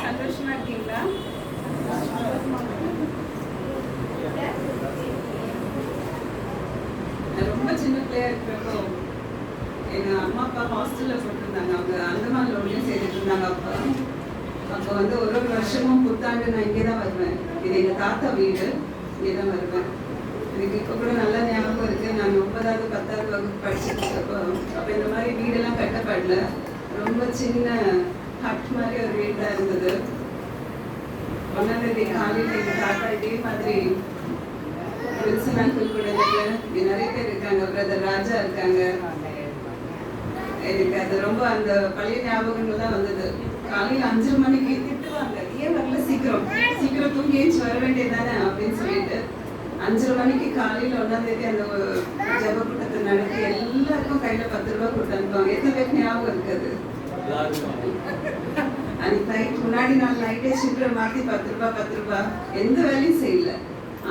சந்தோஷமா இருக்கீங்களா? ரொம்ப சின்ன பிள்ளையா இருக்கிறப்போ எங்க அம்மா அப்பா ஹாஸ்டல்ல போட்டிருந்தாங்க. அவங்க அந்தமான்ல ஒன்றும் செய்துட்டு இருந்தாங்க. அப்போ வந்து ஒரு வருஷமும் புத்தாண்டு நான் இங்கே தான் வருவேன். இது எங்க தாத்தா வீடு, இங்கே தான் வருவேன். எனக்கு இப்போ கூட நல்லா ஞாபகம் இருக்கு. நான் 9வது 10வது வகுப்பு படிச்சுட்டு இருக்கப்போ அப்போ இந்த மாதிரி வீடெல்லாம் கட்டப்படல. ரொம்ப சின்ன ஹட் மாதிரி ஒரு வீடு தான் இருந்தது. 1ஆம் தேதி காலையில் எங்கள் தாத்தா இதே மாதிரி வில்சன் அங்கிள் கூட இங்கே நிறைய பேர் இருக்காங்க. பிரதர் ராஜா இருக்காங்க. எனக்கு அது ரொம்ப அந்த பழைய ஞாபகங்கள் தான் வந்தது. காலையில் 5 மணிக்கு திட்டுவாங்க, ஏன் வரல, சீக்கிரம் சீக்கிரம் தூங்கி ஏஞ்சி வர வேண்டியதானே அப்படின்னு சொல்லிட்டு 5 மணிக்கு காலையில் 1ஆம் தேதி அந்த ஜப கூட்டத்தை நடத்தி எல்லாருக்கும் கையில 10 ரூபாய் கொடுத்து அனுப்புவாங்க. எத்தனை பேருக்கு ஞாபகம் இருக்குது? அன்னைக்கு நைட் முன்னாடி நாள் நைட்டே சில்லறை மாற்றி 10 ரூபாய் எந்த வேலையும் செய்யல.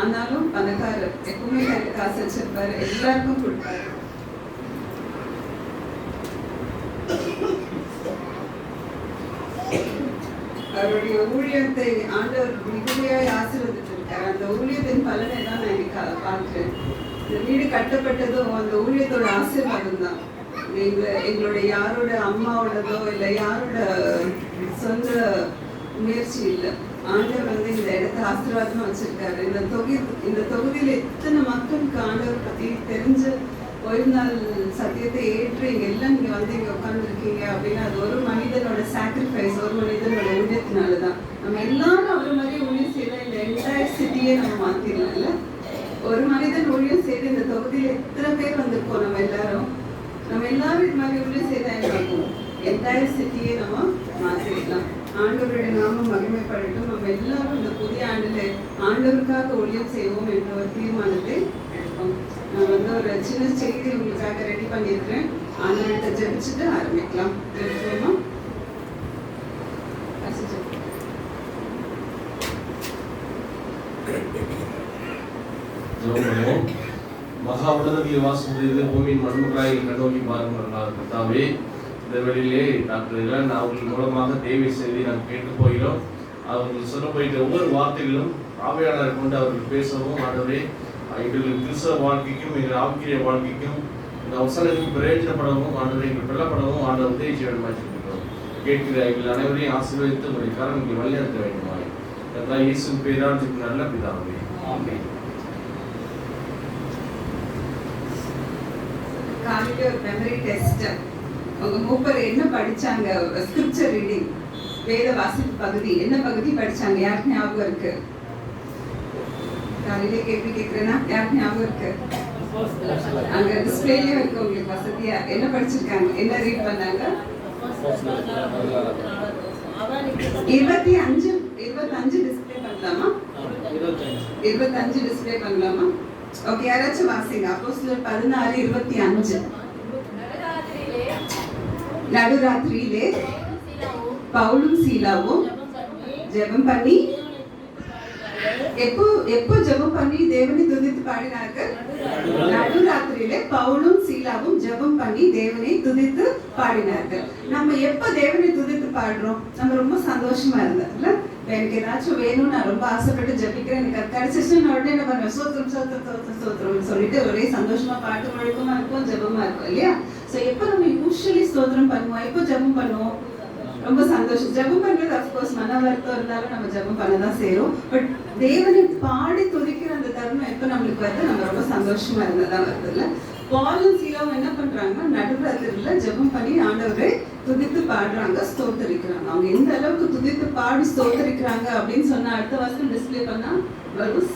ஆனாலும் பணக்காரர் எப்பவுமே கையில காசு வச்சிருப்பாரு, எல்லாருக்கும் கொடுப்பாரு. அவருடைய ஊழியத்தை ஆண்டவர் மிகுதியாய் ஆசீர்வதித்து இருக்காரு. அந்த ஊழியத்தின் பலனை தான் நான் இன்னைக்கு பார்க்கிறேன். இந்த வீடு கட்டப்பட்டதும் அந்த ஊழியத்தோட ஆசீர்வாதம் தான். எங்களுடைய யாரோட அம்மாவோடதோ இல்லை யாரோட சொந்த முயற்சி இல்லை. ஆண்டவர் வந்து இந்த இடத்த ஆசீர்வாதமா வச்சிருக்காரு. இந்த தொகுதியில எத்தனை மக்களுக்கு ஆண்டவர் பத்தி தெரிஞ்சு ஓய்வுநாள் சத்தியத்தை ஏற்று இங்க எல்லாம் நீங்க வந்து இங்க உட்கார்ந்துருக்கீங்க அப்படின்னா அது ஒரு மனிதனோட சாக்ரிஃபைஸ், ஒரு மனிதனோட ஊழியத்தினாலதான். நம்ம எல்லாரும் அவர் மாதிரி ஊழியம் செய்த இந்த என்டையர் சிட்டியே நம்ம மாத்திடலாம்ல. ஒரு மனிதன் ஊழியம் செய்து இந்த தொகுதியில எத்தனை பேர் வந்திருக்கோம். நம்ம எல்லாரும் இது மாதிரி ஊழியம் செய்தா என்ன என்டையர் சிட்டியே நம்ம மாத்திடலாம். ஆண்டவருடைய நாமம் மகிமைப்படட்டும். நம்ம எல்லாரும் இந்த புதிய ஆண்டுல ஆண்டவருக்காக ஊழியம் செய்வோம் என்ற ஒரு தீர்மானத்தை எடுப்போம். நான் வந்து ஒரு சின்ன செய்தி உங்களுக்காக ரெடி பண்ணியிருக்கிறேன். ஆண்டவர்கிட்ட ஜெபிச்சுட்டு ஆரம்பிக்கலாம். எடுப்போமா? மகா உலகத்தில் வாசம் செய்து பூமியின் மண்மக்களாய் கண்ணோக்கி பாருங்கள் கர்த்தாவே. இந்த வேளையிலே டாக்டர் இளன் அவர்கள் மூலமாக தேவை செய்தி நாம் கேட்டு போகிறோம். அவர்கள் சொல்ல போயிட்ட ஒவ்வொரு வார்த்தைகளும் ஆவியாளரை கொண்டு அவர்கள் பேசவும் ஆண்டவரே எங்களுக்கு கிறிஸ்தவ வாழ்க்கைக்கும் எங்கள் ஆவிக்கிரிய வாழ்க்கைக்கும் இந்த அவசரத்துக்கு பிரயோஜனப்படவும் ஆண்டவரை எங்கள் வெள்ளப்படவும் ஆண்டவர் உதவி செய்ய வேண்டுமாச்சிருக்கிறோம். கேட்கிற எங்கள் அனைவரையும் ஆசீர்வதித்து உங்களுடைய கரம் இங்கே வழிநடத்த வேண்டுமாய் அதான் இயேசுவின் பெயரால் நல்ல பிதாவே, ஆமென். காலையில ஒரு மெமரி டெஸ்ட். உங்க மூப்பர் என்ன படிச்சாங்க? ஸ்கிரிப்சர் ரீடிங், வேத வாசிப்பு பகுதி என்ன பகுதி படிச்சாங்க? யாருக்கு ஞாபகம் இருக்கு? காலையில கேள்வி கேட்கிறேன்னா யாருக்கு ஞாபகம் இருக்கு? அங்க டிஸ்பிளேலயும் இருக்கு உங்களுக்கு வசதியா. என்ன படிச்சிருக்காங்க? என்ன ரீட் பண்ணாங்க? 25 டிஸ்பிளே பண்ணலாமா? 25 டிஸ்பிளே பண்ணலாமா? ஓகே, யாராச்சும் வாசிங்க. அப்போஸ்தலர் 16:25. நடுராத்திரியிலே பவுலும் சீலாவும் ஜெபம் பண்ணி எப்போ ஜெபம் பண்ணி தேவனை துதித்து பாடினார்கள்? நடுராத்திரியிலே பவுலும் சீலாவும் ஜெபம் பண்ணி தேவனை துதித்து பாடினார்கள். நம்ம எப்ப தேவனை துதித்து பாடுறோம்? நம்ம ரொம்ப சந்தோஷமா இருந்ததுல. எனக்கு ஏதாச்சும் வேணும், நான் ரொம்ப ஆசைப்பட்டு ஜெபிக்கிறேன், எனக்கு கிடைச்சிச்சு, நான் உடனே என்ன பண்ணுவேன்? சோத்திரம் சோத்திரம் சோத்திரம் சொல்லிட்டு ஒரே சந்தோஷமா பாட்டு முழக்கமா இருக்கும், ஜெபமா இருக்கும் இல்லையா? சோ எப்ப நம்ம யூஸ்வலி ஸ்தோத்திரம் பண்ணுவோம், எப்போ ஜெபம் பண்ணுவோம்? ரொம்ப சந்தோஷம். ஜெபம் பண்றது அஃப்கோர்ஸ் மன வருத்தம் இருந்தாலும் நம்ம ஜெபம் பண்ணதான் செய்யறோம். பட் தேவனை பாடி துதிக்கிற அந்த தருணம் எப்ப நம்மளுக்கு வருது? நம்ம ரொம்ப சந்தோஷமா இருந்ததான் வருது இல்ல. பாலும் சீலாவும் என்ன பண்றாங்கன்னா நடுராத்திரில ஜெபம் பண்ணி ஆண்டவரை துதித்து பாடுறாங்க, ஸ்தோத்தரிக்கிறாங்க. அவங்க எந்த அளவுக்கு துதித்து பாடி ஸ்தோத்தரிக்கிறாங்க அப்படின்னு சொன்னா அடுத்த வருஷம் டிஸ்பிளே பண்ணா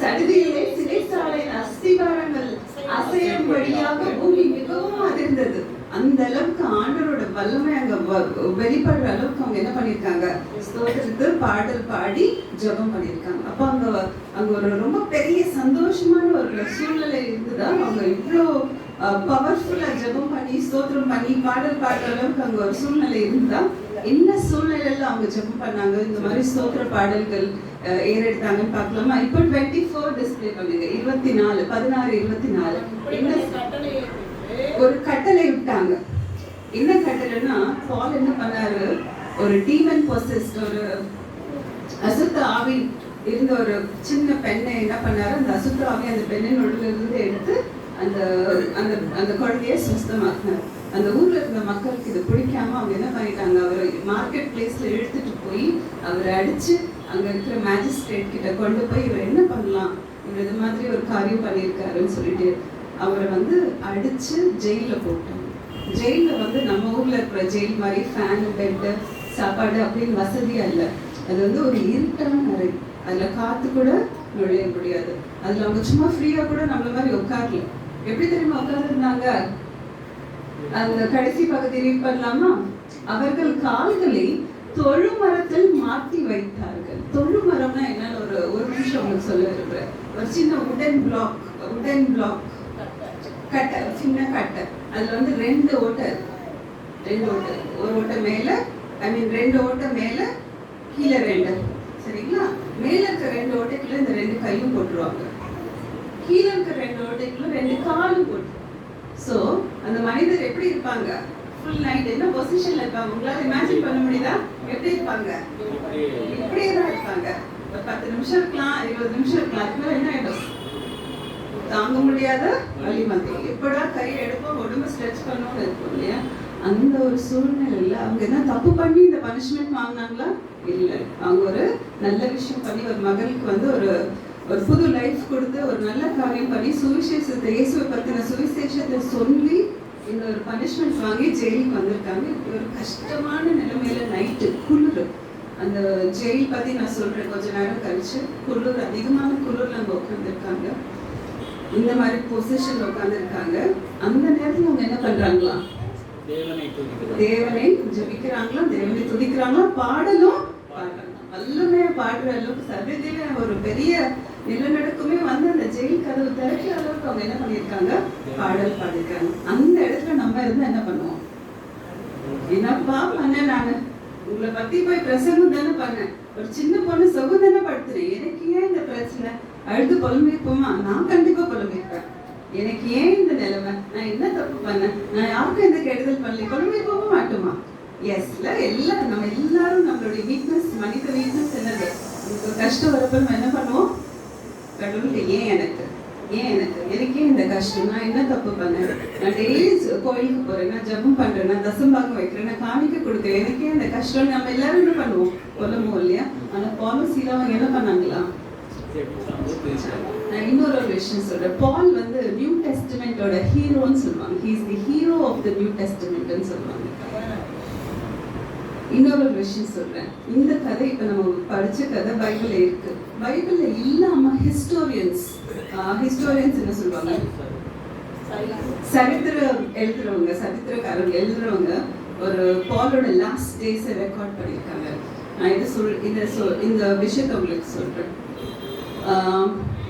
சடுதியிலே சிறைச்சாலையின் அஸ்திகாரங்கள் அசையும்படியாக பூமி மிகவும் அதிர்ந்தது. அந்த அளவுக்கு ஆண்டவரோட வல்லமை அங்க வெளிப்படுற அளவுக்கு அவங்க என்ன பண்ணிருக்காங்க? ஸ்தோத்திரித்து பாடல் பாடி ஜெபம் பண்ணிருக்காங்க. அப்ப அங்க ஒரு ரொம்ப பெரிய சந்தோஷமான ஒரு சூழ்நிலை இருந்ததா. அவங்க இவ்வளோ பவர்ஃபுல்லா ஜெபம் பண்ணி ஸ்தோத்திரம் பண்ணி பாடல் பாடுற அளவுக்கு அங்க ஒரு சூழ்நிலை இருந்தா என்ன சூழ்நிலையில அவங்க ஜெபம் பண்ணாங்க, இந்த மாதிரி ஸ்தோத்திர பாடல்கள் ஏறெடுத்தாங்கன்னு பார்க்கலாமா? இப்போ 24 டிஸ்பிளே பண்ணுங்க. 16 24 என்ன ஒரு கட்டளை விட்டாங்க. என்ன கட்டலன்னா பால் என்ன பண்ணாரு, ஒரு டீமன் பொசஸ்ட், ஒரு அசுத்த ஆவி இருந்த ஒரு சின்ன பெண்ணை என்ன பண்ணாரு, அந்த அசுத்த ஆவி அந்த பெண்ணின் உடல்ல இருந்து எடுத்து அந்த அந்த அந்த குழந்தைய சுத்தமாக்குனார். அந்த ஊர்ல இருந்த மக்களுக்கு இது பிடிக்காம அவங்க என்ன பண்ணிட்டாங்க, அவரை மார்க்கெட் பிளேஸ்ல இழுத்துட்டு போய் அவரை அடிச்சு அங்க இருக்கிற மேஜிஸ்ட்ரேட் கிட்ட கொண்டு போய் இவர் என்ன பண்ணலாம், இவர் இது மாதிரி ஒரு காரியம் பண்ணியிருக்காருன்னு சொல்லிட்டு அவரை வந்து அடிச்சு ஜெயில போட்டாங்க. ஜெயில வந்து நம்ம ஊர்ல இருக்கிற ஜெயில் மாதிரி ஃபேன், பெட்டு, சாப்பாடு அப்படின்னு வசதியா இல்லை. அது வந்து ஒரு இருட்டான அறை, அதுல காத்து கூட நுழைய முடியாது. அதுல அவங்க சும்மா ஃப்ரீயா கூட நம்மள மாதிரி உட்காரல. எப்படி தெரியுமா உட்கார்ந்துருந்தாங்க, அந்த கடைசி பகுதி ரீட் பண்ணலாமா? அவர்கள் கால்களை தொழுமரத்தில் மாட்டி வைத்தார்கள். தொழுமரம்னா என்னன்னு ஒரு நிமிஷம் உங்களுக்கு சொல்ல விரும்புறேன். ஒரு சின்ன உடன் பிளாக் கட்டை, சின்ன கட்டை. அதுல வந்து ரெண்டு ஓட்டை, ஒரு ஓட்டை மேல, ரெண்டு ஓட்டை மேல, கீழே ரெண்டு, சரிங்களா? மேல இருக்க ரெண்டு ஓட்டைக்குள்ள இந்த ரெண்டு கையும் போட்டுருவாங்க, கீழே இருக்க ரெண்டு ஓட்டைக்குள்ள ரெண்டு காலும் போட்டு. சோ அந்த மனிதர் எப்படி இருப்பாங்க, ஃபுல் நைட் என்ன பொசிஷன்ல இருப்பாங்க உங்களால இமேஜின் பண்ண முடியுதா? எப்படி இருப்பாங்க? இப்படியே தான் இருப்பாங்க. ஒரு 10 நிமிஷம் இருக்கலாம், 20 நிமிஷம் இருக்கலாம். அதுக்கு என்ன ஆயிடும், தாங்க முடியாத வலி வந்து எப்படா கையை எடுப்போம், உடம்பு ஸ்ட்ரெச் பண்ணணும்னு இருக்கும் இல்லையா? அந்த ஒரு சூழ்நிலையில அவங்க என்ன தப்பு பண்ணி இந்த பனிஷ்மெண்ட் வாங்கினாங்களா? இல்லை, அவங்க ஒரு நல்ல விஷயம் பண்ணி ஒரு மகளுக்கு வந்து ஒரு புது லைஃப் கொடுத்து ஒரு நல்ல காரியம் பண்ணி சுவிசேஷத்தை, இயேசுவை பத்தின சுவிசேஷத்தை சொல்லி இந்த ஒரு பனிஷ்மெண்ட் வாங்கி ஜெயிலுக்கு வந்திருக்காங்க. ஒரு கஷ்டமான நிலைமையில நைட்டு குளிர், அந்த ஜெயில் பத்தி நான் சொல்றேன் கொஞ்ச நேரம் கழிச்சு. குளிர், அதிகமான குளிர்ல அங்க உட்காந்துருக்காங்க, இந்த மாதிரி பொசிஷன்ல உட்காந்துருக்காங்க. அந்த நேரத்துல அவங்க என்ன பண்றாங்களா, தேவனை ஜெபிக்கிறாங்களா, தேவனை துதிக்கிறாங்களா, பாடலும் பாடுறாங்க. வல்லமையா பாடுற அளவுக்கு சதவீத ஒரு பெரிய நிலநடுக்கமே வந்து அந்த ஜெயில் கதவு திறக்கிற அளவுக்கு அவங்க என்ன பண்ணிருக்காங்க, பாடல் பாடிருக்காங்க. அந்த இடத்துல நம்ம இருந்தா என்ன பண்ணுவோம், என்னப்பா பண்ண, நானு உங்களை பத்தி போய் பிரசங்கம் தானே பண்ணேன், ஒரு சின்ன பொண்ணு சொகு தானே படுத்துறேன், எனக்கு ஏன் இந்த பிரச்சனை, அழுது புலம்பிருப்போமா? நான் கண்டிப்பா புலம்பிருப்பேன். எனக்கு ஏன் இந்த நிலைமை, நான் என்ன தப்பு பண்ணேன், நான் யாருக்கும் எந்த கெடுதல் பண்ணல, புலம்பிருப்போமா மாட்டோமா? எஸ்ல எல்லாரும், நம்ம எல்லாரும் நம்மளுடைய வீக்னஸ், மனித வீக்னஸ் என்னது, கஷ்டம் வரப்ப நம்ம என்ன பண்ணுவோம், கடவுளுக்கு ஏன் எனக்கு எனக்கே இந்த கஷ்டம், நான் என்ன தப்பு பண்ணேன், நான் டெய்லி கோயிலுக்கு போறேன், நான் ஜபம் பண்றேன், நான் தசம்பாகம் வைக்கிறேன், நான் காணிக்க கொடுக்குறேன், எனக்கே இந்த கஷ்டம், நம்ம எல்லாரும் என்ன பண்ணுவோம், புலம்புவோம் இல்லையா? ஆனா பாலிசியில அவங்க என்ன பண்ணாங்களா? நான் இன்னொரு விஷயம் சொல்றேன். பால் வந்து நியூ டெஸ்டமெண்டோட ஹீரோன்னு சொல்லுவாங்க. He is the hero of the new டெஸ்டமெண்ட்னு சொல்லுவாங்க. இன்னொரு விஷயம் சொல்றேன். இந்த கதை இப்ப நம்ம படிச்ச கதை பைபிள்ல இருக்கு. பைபிள்ல இல்லாம ஹிஸ்டோரியன்ஸ் என்ன சொல்லுவாங்க, சரித்திரக்காரங்க எழுதுறவங்க ஒரு பாலோட லாஸ்ட் டேஸ் ரெக்கார்ட் பண்ணிருக்காங்க. நான் இந்த விஷயத்தை உங்களுக்கு சொல்றேன்.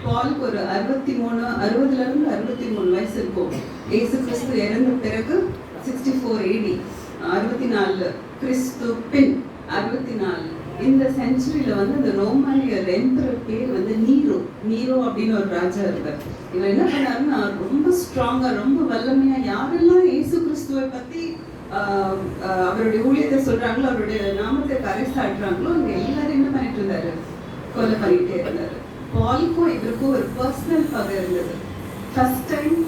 பாலுக்கு ஒரு 60ல இருந்து 63 வயசு இருக்கும். இயேசு கிறிஸ்து இறந்த பிறகு 64 AD, 64 கிறிஸ்து பின் 64 இந்த செஞ்சுரியில வந்து அந்த ரோமானியர் எம்பரர் பேர் வந்து நீரோ அப்படின்னு ஒரு ராஜா இருக்கார். இவர் என்ன பண்ணாருன்னா ரொம்ப ஸ்ட்ராங்கா, ரொம்ப வல்லமையா யாரெல்லாம் இயேசு கிறிஸ்துவை பத்தி அவருடைய ஊழியத்தை சொல்றாங்களோ, அவருடைய நாமத்தை பறைசாற்றுறாங்களோ, இங்க எல்லாரும் என்ன பண்ணிட்டு இருந்தாரு, கொலை பண்ணிட்டே இருந்தாரு. பாலுக்கும் இவருக்கும் ஒரு பர்சனல் பகை இருந்தது. ஃபர்ஸ்ட் டைம்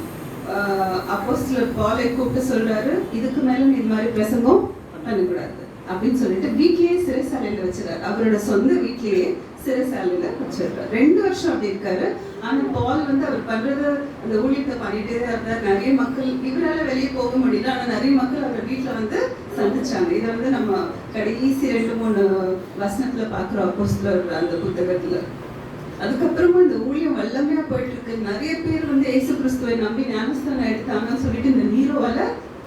அப்போஸ்தலர் பாலை கூப்பிட்டு சொல்றாரு, இதுக்கு மேல நீ இந்த மாதிரி பிரசங்கம் பண்ணக்கூடாது அப்படின்னு சொல்லிட்டு வீட்லயே சிறைசாலையில வச்சிருக்காரு. அவரோட சொந்த வீட்லயே சிறைசாலையில வச்சிருக்காரு. 2 வருஷம் அப்படி இருக்காரு. ஆனா பால் வந்து அவர் பண்றது அந்த ஊழியத்தை பண்ணிட்டே இருந்தார். நிறைய மக்கள், இவரால வெளியே போக முடியல, ஆனா நிறைய மக்கள் அவர் வீட்டுல வந்து சந்திச்சாங்க. இதை வந்து நம்ம கடைசி 2-3 வசனத்துல பாக்குறோம் அப்போஸ்தலர் அந்த புத்தகத்துல. அதுக்கப்புறமா இந்த ஊழியம் வல்லமையா போயிட்டு இருக்கு. நிறைய பேர் வந்து இயேசு கிறிஸ்துவை நம்பி ஞானஸ்தானம் எடுத்தாங்கன்னு சொல்லிட்டு இந்த நீரோவால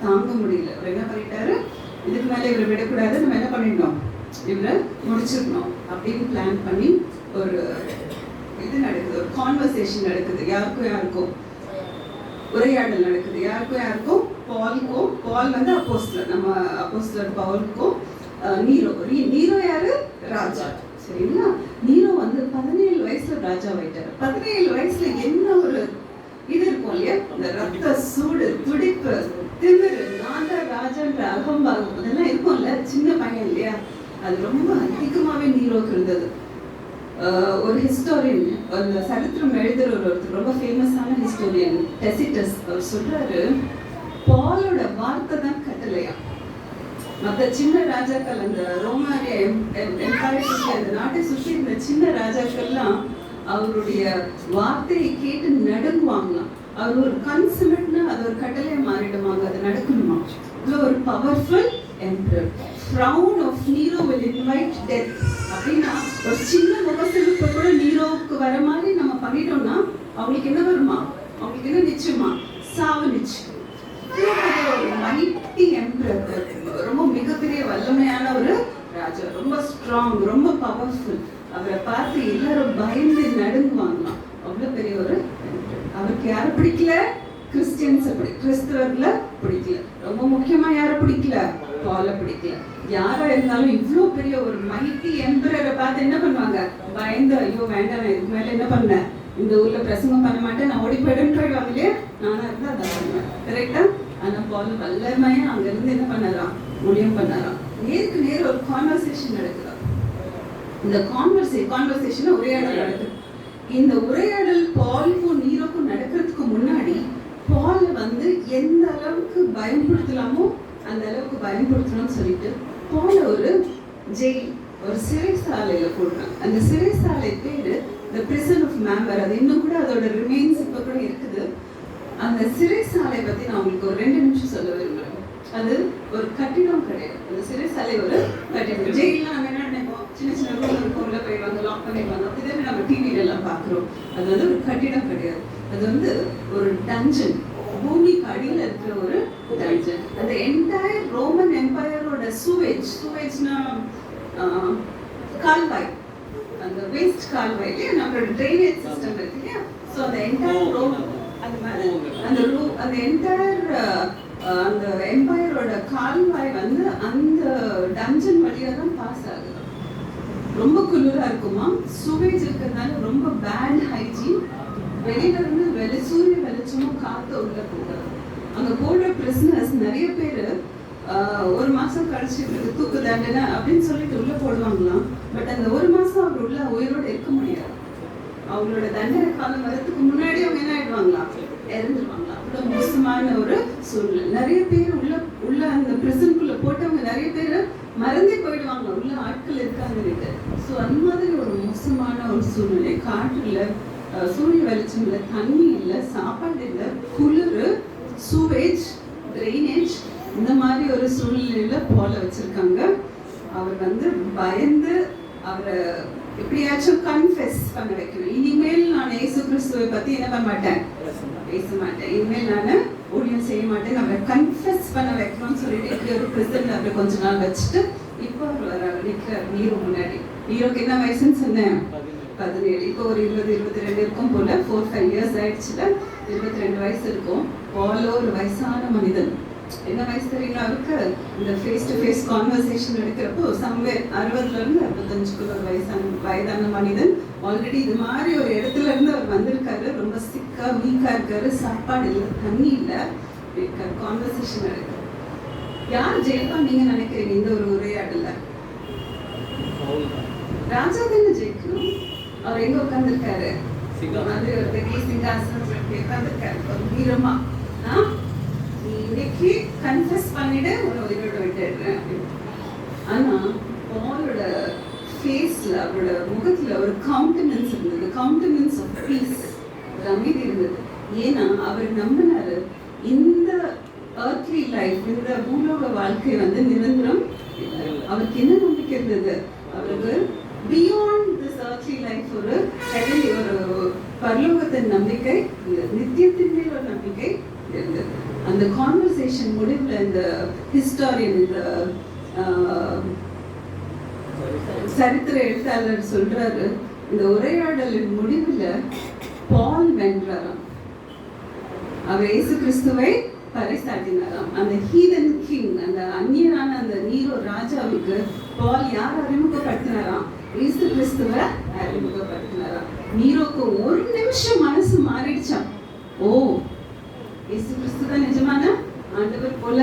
தாங்க முடியல. அவர் என்ன பண்ணிட்டாரு, இதுக்கு மேல இவரை விடக்கூடாது, நம்ம என்ன பண்ணிடணும், இவரை முடிச்சிடணும் அப்படின்னு பிளான் பண்ணி ஒரு இது நடக்குது, ஒரு கான்வர்சேஷன் நடக்குது. யாருக்கும் உரையாடல் நடக்குது. யாருக்கும் பாலுக்கும், பால் வந்து அப்போஸ்தலர், நம்ம அப்போஸ்தலர் பவுலுக்கும் நீரோ யாரு, ராஜா. சரிங்களா? நீரோ வந்து 17 வயசுல ராஜா ஆயிட்டாரு. 17 வயசுல என்ன ஒரு இது இருக்கும் இல்லையா, இந்த ரத்த சூடு, துடிப்பு, திமிரு, நான் தான் ராஜான்ற அகம்பாகம் அதெல்லாம் இருக்கும்ல, சின்ன பையன் இல்லையா, அது ரொம்ப அதிகமாவே நீரோக்கு இருந்தது. ஒரு ஹிஸ்டோரியன், அந்த சரித்திரம் எழுதுற ஒருத்தர், ரொம்ப ஃபேமஸான ஹிஸ்டோரியன் டெசிட்டஸ், அவர் சொல்றாரு, பாலோட வார்த்தை தான் கட்டளையா. மற்ற சின்ன ராஜாக்கள், அந்த ரோமானிய எம்பையர் சுற்றி அந்த நாட்டை சுற்றி இந்த சின்ன ராஜாக்கள்லாம் அவருடைய வார்த்தையை கேட்டு நடுங்குவாங்களாம். அவர் ஒரு கன்சல்ட்னா அது ஒரு கட்டளையா மாறிடுவாங்க, அது நடக்கணுமா. இவ்வளோ ஒரு powerful emperor. Frown of Nero will invite death. அப்படின்னா ஒரு சின்ன முகசிலிப்பை கூட நீரோவுக்கு வர மாதிரி நம்ம பண்ணிட்டோம்னா அவங்களுக்கு என்ன வருமா, அவங்களுக்கு என்ன நிச்சயமா, சாவு நிச்சயம். ஒரு மைட்டி எம்பரர், ரொம்ப மிகப்பெரிய வல்லமையான ஒரு ராஜா, ரொம்ப ஸ்ட்ராங், ரொம்ப பவர்ஃபுல். அவரை பார்த்து எல்லாரும் பயந்து நடுங்குவாங்களாம், அவ்வளவு பெரிய ஒரு. அவருக்கு யாரை பிடிக்கல? கிறிஸ்டியன்ஸை கிறிஸ்தவர்களை பிடிக்கல. ரொம்ப முக்கியமா யாரை பிடிக்கல? பாலை பிடிக்கல. யாரா இருந்தாலும் இவ்வளோ பெரிய ஒரு மைட்டி எம்பரரை பார்த்து என்ன பண்ணுவாங்க? பயந்து, ஐயோ வேண்டாம், நான் இதுக்கு மேல என்ன பண்ணேன், இந்த ஊர்ல பிரசங்கம் பண்ண மாட்டேன், நான் ஓடி போயிடுவாங்க இல்லையா, நானா இருந்தா அதான் பண்ணுவேன். கரெக்டா? ஆனா பால் வல்லமையா அங்க இருந்து என்ன பண்ணாராம், முடியும் பண்ணாராம். நேருக்கு நேர் ஒரு கான்வர்சேஷன் நடக்குதா. இந்த கான்வர்சேஷன் உரையாடல் நடக்குது. இந்த உரையாடல் பாலுக்கும் நீரோக்கும் நடக்கிறதுக்கு முன்னாடி பாலை வந்து எந்த அளவுக்கு பயன்படுத்தலாமோ அந்த அளவுக்கு பயன்படுத்தணும்னு சொல்லிட்டு பால ஒரு ஜெயில், ஒரு சிறைசாலையில போடுறாங்க. அந்த சிறைசாலை பேரு The Prison of Mamber. அது இன்னும் கூட அதோட ரிமைன்ஸ் இப்ப கூட இருக்குது. அந்த சிறைசாலை பத்தி நான் உங்களுக்கு ஒரு 2 நிமிஷம் சொல்ல விரும்புறேன். அது ஒரு கட்டிடம் கிடையாது, அந்த சிறைசாலை ஒரு கட்டிடம். ஜெயிலாம் நம்ம என்ன நினைப்போம், சின்ன சின்ன ரூம் இருக்கும், உள்ள போயிடுவாங்க, லாக் பண்ணிடுவாங்க, அப்படிதான் நம்ம டிவில எல்லாம் பாக்குறோம். அது வந்து ஒரு கட்டிடம் கிடையாது, அது வந்து ஒரு டஞ்சன், பூமிக்கு அடியில் இருக்கிற ஒரு டஞ்சன். அந்த என்டையர் ரோமன் எம்பையரோட சூவேஜ்னா கால்வாய், அந்த வேஸ்ட் கால்வாயிலே நம்மளோட ட்ரைனேஜ் சிஸ்டம் இருக்கு இல்லையா. ஸோ அந்த என்டையர் ரோமன் அந்த என்டையர் அந்த எம்பையரோட கால்வாய் வந்து அந்த டஞ்சன் வழியா தான் பாஸ் ஆகுது. ரொம்ப குளிரா இருக்குமா, சூவேஜ் இருக்கிறதுனால ரொம்ப பேட் ஹைஜீன். வெளியில இருந்து சூரிய வெளிச்சமும் காத்து உள்ள போகாது. அங்க போடுற பிரிசனர்ஸ் நிறைய பேர் 1 மாசம் கழிச்சு தூக்கு தண்டனை அப்படின்னு சொல்லிட்டு உள்ள போடுவாங்களாம். பட் அந்த 1 மாசம் அவர் உள்ள உயிரோட இருக்க முடியாது. அவங்களோட தண்டனை காலம் வரதுக்கு முன்னாடி அவங்க என்ன ஆயிடுவாங்களாம், இறந்துருவாங்களா. அவ்வளவு மோசமான ஒரு சூழ்நிலை. நிறைய பேர் உள்ள அந்த பிரிசனுக்குள்ள போட்டவங்க நிறைய பேர் மறந்தே போயிடுவாங்க, உள்ள ஆட்கள் இருக்காங்க. ஸோ அந்த மாதிரி ஒரு மோசமான ஒரு சூழ்நிலை. காற்று இல்லை, சூரிய வெளிச்சம் இல்லை, தண்ணி இல்லை, சாப்பாடு இல்லை, குளிர், சூவேஜ், ட்ரைனேஜ், இந்த மாதிரி ஒரு சூழ்நிலையில போல வச்சிருக்காங்க. அவர் வந்து பயந்து அவரை எப்படியாச்சும் கன்ஃபெஸ் பண்ண வைக்கணும். இனிமேல் நான் இயேசு கிறிஸ்துவை பத்தி என்ன பண்ண மாட்டேன், பேச மாட்டேன், இனிமேல் நான் ஊழியம் செய்ய மாட்டேன், அவரை கன்ஃபெஸ் பண்ண வைக்கணும்னு சொல்லிட்டு இப்படி ஒரு பிரசன்ட் அவரை கொஞ்ச நாள் வச்சுட்டு இப்போ அவர் நிற்கிறார் நீரோ முன்னாடி. நீரோக்கு என்ன வயசுன்னு சொன்னேன், 17. இப்போ ஒரு 20-22 இருக்கும் போல, 4-5 இயர்ஸ் ஆயிடுச்சுல, 22 வயசு இருக்கும். பாலோ ஒரு வயசான மனிதன். என்ன வயசு தெரியுங்களா அவருக்கு? இந்த ஃபேஸ் டு ஃபேஸ் கான்வர்சேஷன் எடுக்கிறப்போ சம்வேர் 60லேருந்து 65 ஒரு வயதான மனிதன். ஆல்ரெடி இது மாதிரி ஒரு இடத்துல இருந்து அவர் வந்திருக்காரு. ரொம்ப சிக்கா வீக்கா இருக்காரு, சாப்பாடு இல்லை, தண்ணி இல்லை, இருக்காரு. கான்வர்சேஷன் நடக்குது. யார் ஜெயிப்பா நீங்க நினைக்கிறீங்க இந்த ஒரு உரையாடல? ராஜா தானே ஜெயிக்கணும். அவர் எங்க உட்கார்ந்துருக்காரு, மாதிரி ஒரு பெரிய சிங்காசனம் உட்கார்ந்துருக்காரு, ஒரு வீரமா. இன்னைக்கு கன்ஃபெஸ் பண்ணிட்டு ஒரு உயிரோட விட்டுடுறேன் அப்படின்னு. ஆனா பாலோட ஃபேஸ்ல, அவரோட முகத்துல ஒரு கவுண்டனன்ஸ் இருந்தது, கவுண்டனன்ஸ் ஆஃப் பீஸ், ஒரு அமைதி இருந்தது. ஏன்னா அவர் நம்பினாரு இந்த earthly life, இந்த பூலோக வாழ்க்கை வந்து நிரந்தரம் இல்லை. அவருக்கு என்ன நம்பிக்கை இருந்தது, அவருக்கு பியாண்ட் திஸ் earthly life ஒரு heavenly, ஒரு பரலோகத்தின் நம்பிக்கை, நித்தியத்தின் மேல் ஒரு நம்பிக்கை இருந்தது. அந்த கான்வர்சேஷன் முடிவுல இந்த ஹிஸ்டாரியன், இந்த சரித்திர எழுத்தாளர் சொல்றாரு, இந்த உரையாடலின் முடிவுல பால் வென்றாராம். அவர் இயேசு கிறிஸ்துவை பறைசாட்டினாராம். அந்த ஹீதன் கிங், அந்த அந்நியரான அந்த நீரோ ராஜாவுக்கு பால் யார் அறிமுகப்படுத்தினாராம், இயேசு கிறிஸ்துவை அறிமுகப்படுத்தினாராம். நீரோக்கு ஒரு நிமிஷம் மனசு மாறிடுச்சான். ஓ, இயேசு கிறிஸ்து தான் நிஜமான ஆண்டவர் போல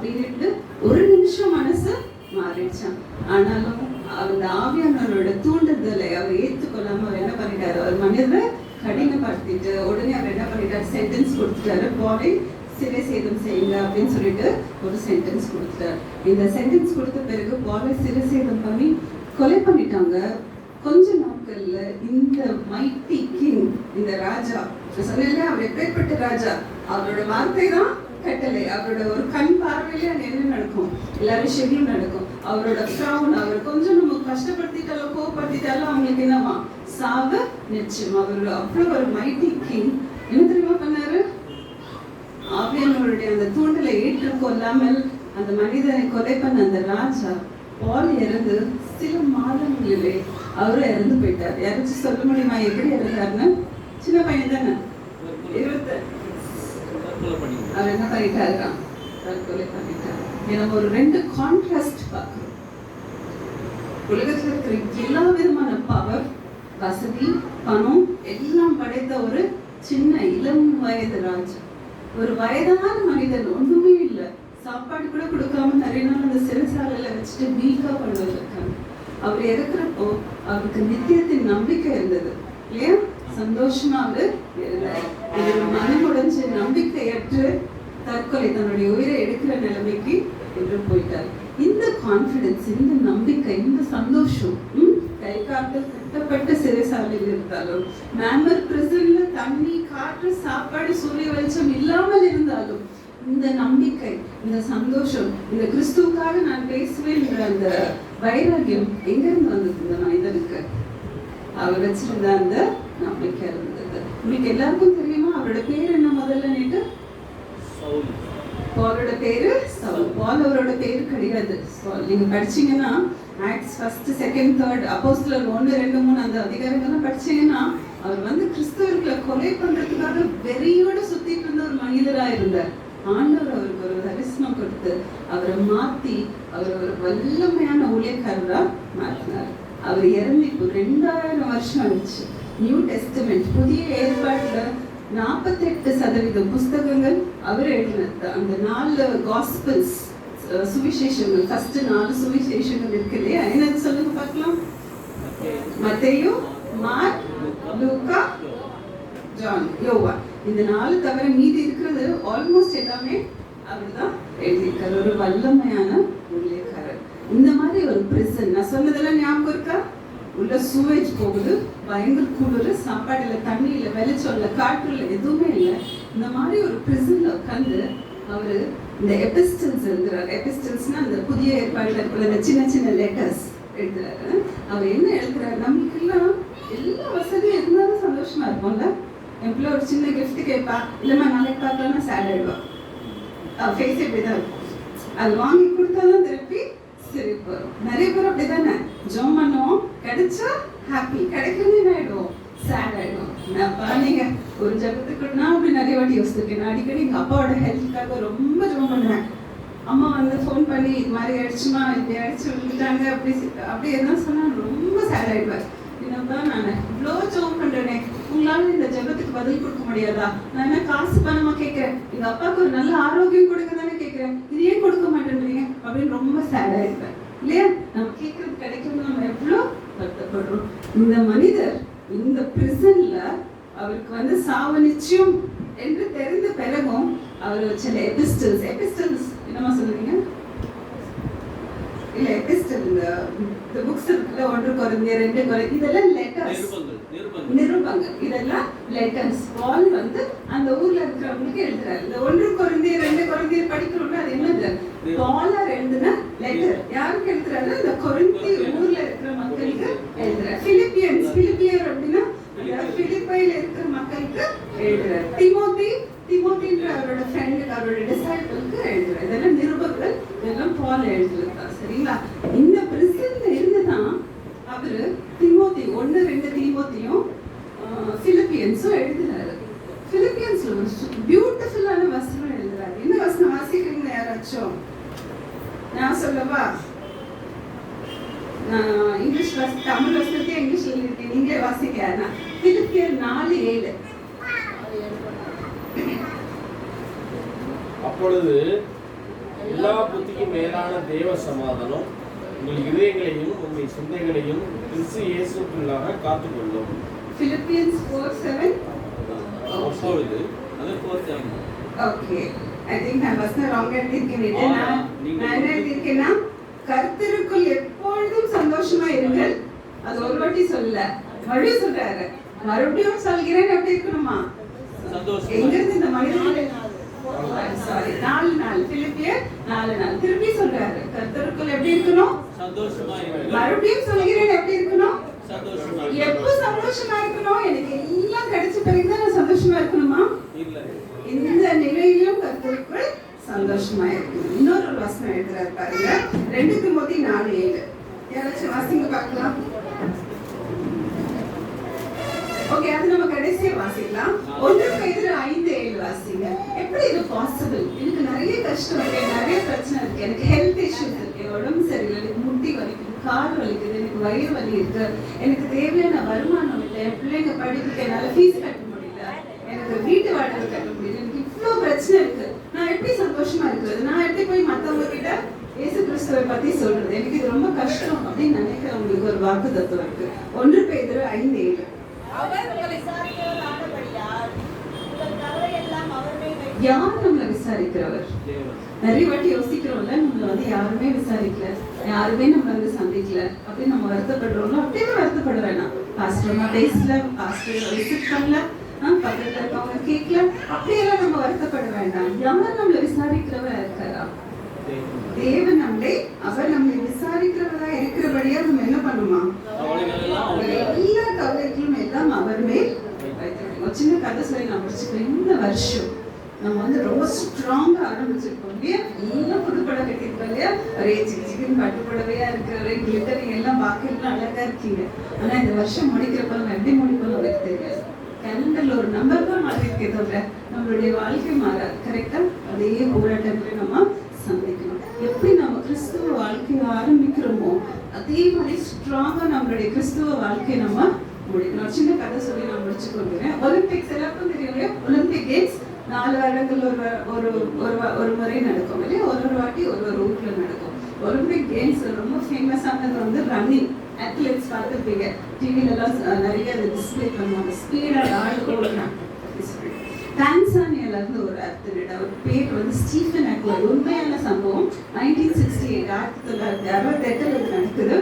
அப்படின்ட்டு ஒரு நிமிஷம் மனசு மாறிடுச்சான். ஆனாலும் அந்த ஆவியானவரோட தூண்டுதலை அவர் ஏற்றுக்கொள்ளாம அவர் என்ன பண்ணிட்டாரு, அவர் மனிதரை கடினப்படுத்திட்டு உடனே அவர் என்ன பண்ணிட்டாரு, சென்டென்ஸ் கொடுத்துட்டாரு, பாலை சிறை சேதம் செய்யுங்க அப்படின்னு சொல்லிட்டு ஒரு சென்டென்ஸ் கொடுத்துட்டாரு. இந்த சென்டென்ஸ் கொடுத்த பிறகு பாலை சிறை சேதம் பண்ணி கொலை பண்ணிட்டாங்க. கொஞ்ச நாட்கள்ல இந்த மைட்டி கிங், இந்த ராஜா சொன்னேன், அவர் எப்பேற்பட்ட ராஜா, அவரோட வார்த்தை தான் கட்டளை, அவரோட ஒரு கண் பார்வையில என்ன நடக்கும், எல்லா விஷயங்களும் நடக்கும். அவரோட ஃப்ரௌன், அவர் கொஞ்சம் நம்ம கஷ்டப்படுத்திட்டாலும் கோவப்படுத்திட்டாலும் அவங்களுக்கு என்னவா, சாவு நிச்சயம். அவர் அவ்வளவு ஒரு மைட்டி கிங். என்ன தெரியுமா பண்ணாரு, ஆவியானவருடைய அந்த தூண்டலை ஏற்றுக்கொள்ளாமல் அந்த மனிதனை கொலை பண்ண அந்த ராஜா பால் இறந்து சில மாதங்களிலே அவரும் இறந்து போயிட்டார். யாராச்சும் சொல்ல முடியுமா எப்படி இறந்தாருன்னு? சின்ன பையன் தானே, 20. அவர் என்ன பண்ணிட்டாருக்கான், தற்கொலை பண்ணிட்டார். நம்ம ஒரு 2 கான்ட்ராஸ்ட் பார்க்கிறோம். உலகத்தில் இருக்கிற எல்லா விதமான பவர், வசதி, பணம் எல்லாம் படைத்த ஒரு சின்ன இளம் வயது ராஜா, ஒரு வயதான மனிதன், ஒண்ணுமே இல்லை, சாப்பாடு கூட கொடுக்காம நிறைய நாள் அந்த சிறைசாலையில வச்சுட்டு வீக்கா பண்ணுவதற்கான அவர் இறக்குறப்போ அவருக்கு நித்தியத்தின் நம்பிக்கை இருந்தது இல்லையா, சந்தோஷமா அவரு இருந்தார். இவர் மனமுடைஞ்சு நம்பிக்கையற்று தற்கொலை, தன்னுடைய உயிரை எடுக்கிற நிலைமைக்கு என்று போயிட்டார். இந்த கான்பிடன்ஸ், இந்த நம்பிக்கை, இந்த சந்தோஷம் கை காட்டு கட்டப்பட்ட சிறைசாலையில் இருந்தாலும், மேம்பர் பிரிசன்ல தண்ணி, காற்று, சாப்பாடு, சூரிய வெளிச்சம் இல்லாமல் இருந்தாலும் இந்த நம்பிக்கை, இந்த சந்தோஷம், இந்த கிறிஸ்துவுக்காக நான் பேசுவேன் என்ற அந்த வைராகியம் எங்க இருந்து வந்தது இந்த மனிதனுக்கு? அவர் வச்சிருந்த அந்த நம்பிக்கை இருந்தது. உங்களுக்கு எல்லாருக்கும் தெரியுமா அவரோட பேர் என்ன? முதல்ல நேற்று பாலோட பேரு சவுல். பால் அவரோட பேரு கிடையாது. நீங்க படிச்சீங்கன்னா ஆக்ட்ஸ் 1, 2, 3 அப்போஸ்தலர் 1, 2, 3 அந்த அதிகாரங்கள்லாம் படிச்சீங்கன்னா அவர் வந்து கிறிஸ்தவர்களை கொலை பண்றதுக்காக வெறியோட சுத்திட்டு இருந்த ஒரு மனிதரா இருந்தார். ஆண்டவர் அவருக்கு ஒரு தரிசனம் கொடுத்து அவரை மாத்தி அவர் ஒரு வல்லமையான ஊழியக்காரரா மாற்றினார். அவர் இறந்து இப்போ 2000 வருஷம் ஆயிடுச்சு. நியூ டெஸ்டமெண்ட், புதிய ஏற்பாட்டுல 48% புஸ்தகங்கள் அவர் எழுதினது. அந்த 4 காஸ்பல்ஸ், சுவிசேஷங்கள், ஃபர்ஸ்ட் 4 சுவிசேஷங்கள் இருக்கு இல்லையா, என்னது சொல்லுங்க பார்க்கலாம்? மத்தேயு, மார்க், லூக்கா, ஜான், யோவான். இந்த 4 தவிர மீதி இருக்கிறது ஆல்மோஸ்ட் எல்லாமே அவர் தான் எழுதியிருக்காரு. ஒரு வல்லமையான ஊழியக்காரர். இந்த மாதிரி ஒரு பிரிசன், நான் சொன்னதெல்லாம் ஞாபகம் இருக்கா? உள்ள சூவேஜ் போகுது, பயங்கர குளிர், சாப்பாடு இல்லை, தண்ணி இல்லை, வெளிச்சம் இல்லை, காற்று இல்லை, எதுவுமே இல்லை. இந்த மாதிரி ஒரு பிரிசன்ல உட்காந்து அவரு இந்த எபிஸ்டல்ஸ் எழுதுறாரு. எபிஸ்டல்ஸ்னா அந்த புதிய ஏற்பாடுல இருக்கிற இந்த சின்ன சின்ன லெட்டர்ஸ் எழுதுறாரு. அவர் என்ன எழுதுறாரு, நமக்கு எல்லாம் எல்லா வசதியும் இருந்தாலும் சந்தோஷமா இருப்போம்ல. என் பிள்ளை ஒரு சின்ன கிஃப்ட் கேட்பா, இல்லைம்மா நாளைக்கு பார்க்கலாம்னா சேட் ஆயிடுவா. ஃபேஸ் இப்படிதான் இருக்கும். அது வாங்கி கொடுத்தாதான் திருப்பி சிரிப்பு வரும். நிறைய பேர் அப்படிதானே, ஜோம் பண்ணுவோம், கிடைச்சா ஹாப்பி, கிடைக்கணும்னு ஆயிடுவோம், சேட் ஆயிடுவோம். நான் நீங்க ஒரு ஜபத்துக்கு நான் அப்படி நிறைய வாட்டி யோசிச்சிருக்கேன். நான் அடிக்கடி எங்க அப்பாவோட ஹெல்த்துக்காக ரொம்ப ஜோம் பண்ணுவேன். அம்மா வந்து ஃபோன் பண்ணி இது மாதிரி ஆயிடுச்சுமா, இப்படி ஆயிடுச்சு, விழுந்துட்டாங்க, அப்படி என்ன சொன்னா ரொம்ப சேட் ஆயிடுவேன். என்னதான் நான் இவ்வளோ ஜோம் பண்றேனே, உங்களால இந்த ஜபத்துக்கு பதில் கொடுக்க முடியாதா? நான் என்ன காசு பணமா கேட்கிறேன், எங்க அப்பாவுக்கு ஒரு நல்ல ஆரோக்கியம் கொடுக்க தானே கேட்கிறேன், இது ஏன் கொடுக்க மாட்டேன்றீங்க அப்படின்னு ரொம்ப சேடா இருப்பேன் இல்லையா? நம்ம கேட்கறது கிடைக்கும், நம்ம எவ்வளோ வருத்தப்படுறோம். இந்த மனிதர் இந்த பிரிசன்ல அவருக்கு வந்து சாவு நிச்சயம் என்று தெரிந்த பிறகும் அவர் சில எபிஸ்டல்ஸ் என்னமா சொல்லுவீங்க? இல்ல எபிஸ்டல், இந்த புக்ஸ் இருக்குல்ல, 1 கொரிந்தியர் 2 கொரிந்தியர், இதெல்லாம் லெட்டர்ஸ், நிருபங்கள், இதெல்லாம் லெட்டர்ஸ். பால் வந்து அந்த ஊர்ல இருக்கிறவங்களுக்கு எழுதுறாரு. இந்த 1 கொரிந்தியர் 2 கொரிந்தியர் படிக்கிறோம்ல, அது என்னது? பாலர் எழுதின லெட்டர். யாருக்கு எழுதுறாரு? இந்த கொரிந்தி ஊர்ல இருக்கிற மக்களுக்கு எழுதுறாரு. பிலிப்பியர் அப்படின்னா பிலிப்பையில இருக்கிற மக்களுக்கு எழுதுறாரு. திமோத்தின்ற அவரோட ஃப்ரெண்டுக்கு, அவரோட டிசைபிளுக்கு எழுதுறாரு. இதெல்லாம் நிருபங்கள், இதெல்லாம் பால் எழுதுறதா, சரிங்களா? இந்த பிரிசன்ல இருந்துதான் அவரு திமோத்தி 1, 2 தீமோத்தியும் பிலிப்பியன்ஸும் எழுதுறாரு. பிலிப்பியன்ஸ்ல ஒரு பியூட்டிஃபுல்லான வசனம் எழுதுறாரு. என்ன வசனம் வாசிக்கிறீங்க யாராச்சும்? நான் சொல்லவா? நான் இங்கிலீஷ் தமிழ் வசனத்தையே இங்கிலீஷ்ல இருக்கேன், நீங்களே வாசிக்க. பிலிப்பியர் 4:7. அப்பொழுது எல்லா புத்திக்கும் மேலான தேவ சமாதானம் உங்கள் இதயங்களையும் உங்கள் சிந்தைகளையும் கிறிஸ்து இயேசுக்குள்ளாக காத்துக்கொள்ளும். Philippians 4:7. அப்பொழுது அது 4:7. Okay, I think நான் வசனம் wrong எழுதியிருக்கேன். நான் என்ன எழுதியிருக்கேன்னா, கர்த்தருக்குள் எப்பொழுதும் சந்தோஷமா இருங்கள். அது ஒரு வாட்டி சொல்லல, மறுபடியும் சொல்றாரு. மறுபடியும் சொல்கிறேன், எப்படி இருக்கணுமா? சந்தோஷம். எங்க இருந்து இந்த மனிதர்கள் சாரி 4 பிலிப்பியர் 4 திருப்பி சொல்றாரு, கர்த்தருக்குள் எப்படி இருக்கணும்? சந்தோஷமா இருக்கணும். மறுபடியும் சொல்கிறேன், எப்படி இருக்கணும்? சந்தோஷமா. எப்போ சந்தோஷமா இருக்கணும்? எனக்கு எல்லாம் கிடைச்ச பிறகுதான் நான் சந்தோஷமா இருக்கணுமா? இல்ல. இந்த நிலையிலும் கர்த்தருக்குள் சந்தோஷமா இருக்கணும். இன்னொரு வசனம் எழுதுறாரு பாருங்க, 2 தீமோத்தி 4:7. யாராச்சும் வாசிங்க பார்க்கலாம். ஓகே, அது நம்ம கடைசியா வாசிக்கலாம். 1 பேதுரு 5:7 வாசிங்க. எப்படி இது பாசிபிள்? எனக்கு நிறைய கஷ்டம் இருக்கு, நிறைய பிரச்சனை இருக்கு, எனக்கு ஹெல்த் இஷ்யூஸ் இருக்கு, உடம்பு சரியில்லை, எனக்கு முட்டி வலிக்குது, கால் வலிக்குது, எனக்கு வயிறு வலி இருக்கு, எனக்கு தேவையான வருமானம் இல்லை, என் பிள்ளைங்க படிப்புக்கு என்னால ஃபீஸ் கட்ட முடியல, எனக்கு வீட்டு வாடகை கட்ட முடியல, எனக்கு இவ்வளோ பிரச்சனை இருக்கு, நான் எப்படி சந்தோஷமா இருக்கிறது? நான் எப்படி போய் மற்றவங்க கிட்ட இயேசு கிறிஸ்துவை பத்தி சொல்றது? எனக்கு இது ரொம்ப கஷ்டம் அப்படின்னு நினைக்கிறவங்களுக்கு ஒரு வாக்கு தத்துவம் இருக்கு. 1 பேதுரு 5:7. யார் நம்மளை விசாரிக்கிறவர்? நிறைய வாட்டி யோசிக்கிறோம்ல, நம்மள யாருமே விசாரிக்கல, யாருமே நம்மள சந்திக்கல அப்படின்னு நம்ம வருத்தப்படுறோம்ல. அப்படியே வருத்தப்பட வேணாம். பாஸ்டர்மா பேசல, பாஸ்டர் விசிட் பண்ணல, பக்கத்துல இருக்கவங்க கேட்கல, அப்படியெல்லாம் நம்ம வருத்தப்பட வேண்டாம். யார் நம்மள விசாரிக்கிறவரா இருக்காரா? தேவன் அவர் நம்மளை விசாரிக்கிறவரா இருக்கிறபடியா நம்ம என்ன பண்ணுமா? எல்லா கவலைகளும் எல்லாம் அவர் மேல் வைத்திருக்கோம். சின்ன கதை சொல்லி நான் முடிச்சுக்கிறேன். இந்த வருஷம் நம்ம ரொம்ப ஸ்ட்ராங்கா ஆரம்பிச்சிருக்கோம் இல்லையா? எல்லாம் புதுப்படம் கட்டிருக்கோம் இல்லையா? ஒரே சிக்கன் பட்டு புடவையா இருக்கு, ஒரே கிளிட்டரிங் எல்லாம் பாக்கலாம் அழகா இருக்கீங்க. ஆனா இந்த வருஷம் முடிக்கிறப்ப நம்ம எப்படி முடிப்போம் எனக்கு தெரியாது. கேலண்டர்ல ஒரு நம்பர் தான் மாறி இருக்கே தவிர நம்மளுடைய வாழ்க்கை மாறாது. கரெக்டா? அதே போராட்டங்களை நம்ம சந்திக்கணும். எப்படி நம்ம கிறிஸ்துவ வாழ்க்கையை ஆரம்பிக்கிறோமோ அதே மாதிரி ஸ்ட்ராங்கா நம்மளுடைய கிறிஸ்துவ வாழ்க்கையை நம்ம முடிக்கணும். சின்ன கதை சொல்லி நான் முடிச்சு கொள்கிறேன். ஒலிம்பிக்ஸ் எல்லாருக்கும் தெரியும். ஒலிம்பிக் கேம்ஸ் 4 வருடங்கள் ஒரு முறை நடக்கும் இல்லையா? ஒரு வாட்டி ஒரு ஊர்ல நடக்கும். ஒலிம்பிக் கேம்ஸ் ரொம்ப ஃபேமஸானது ரன்னிங். அத்லெட்ஸ் பார்த்துருப்பீங்க, டிவில எல்லாம் நிறைய டிஸ்பிளே பண்ணுவாங்க. ஸ்பீடா ஓடுறாங்க. டான்சானியால இருந்து ஒரு அத்லெட், அவர் பேர் ஸ்டீஃபன் அக்வர். உண்மையான சம்பவம். 1968 நடக்குது.